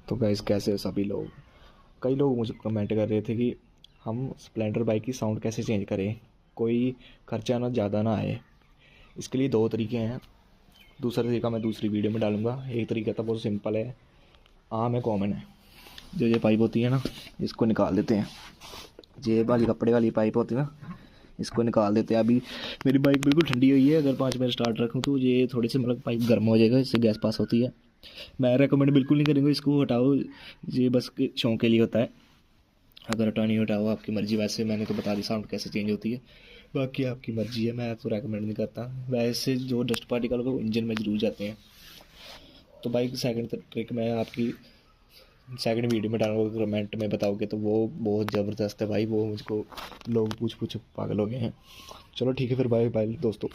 तो गाइस कैसे हो सभी लोग। कई लोग मुझे कमेंट कर रहे थे कि हम स्प्लेंडर बाइक की साउंड कैसे चेंज करें, कोई खर्चा ना ज़्यादा ना आए। इसके लिए दो तरीके हैं। दूसरा तरीका मैं दूसरी वीडियो में डालूंगा। एक तरीका तो बहुत सिंपल है, आम है, कॉमन है। जो ये पाइप होती है ना, इसको निकाल देते हैं। ये वाली कपड़े वाली पाइप होती है ना, इसको निकाल देते हैं। अभी मेरी बाइक बिल्कुल ठंडी हुई है, अगर 5 मिनट स्टार्ट रखूँ तो ये थोड़ी सी मतलब पाइप गर्म हो जाएगा, इससे गैस पास होती है। मैं रेकमेंड बिल्कुल नहीं करूँगा इसको हटाओ, ये बस शौक के लिए होता है। अगर हटानी हटाओ, आपकी मर्ज़ी। वैसे मैंने तो बता दी साउंड कैसे चेंज होती है, बाकी आपकी मर्ज़ी है। मैं तो रेकमेंड नहीं करता। वैसे जो डस्ट पार्टिकल वो इंजन में ज़रूर जाते हैं। तो बाइक सेकंड ट्रिक मैं आपकी सेकंड वीडियो में डालूंगा, कमेंट में बताओगे तो वो बहुत ज़बरदस्त है भाई। वो मुझको लोग पूछ पूछ पागल हो गए हैं। चलो ठीक है फिर, बाय बाय दोस्तों।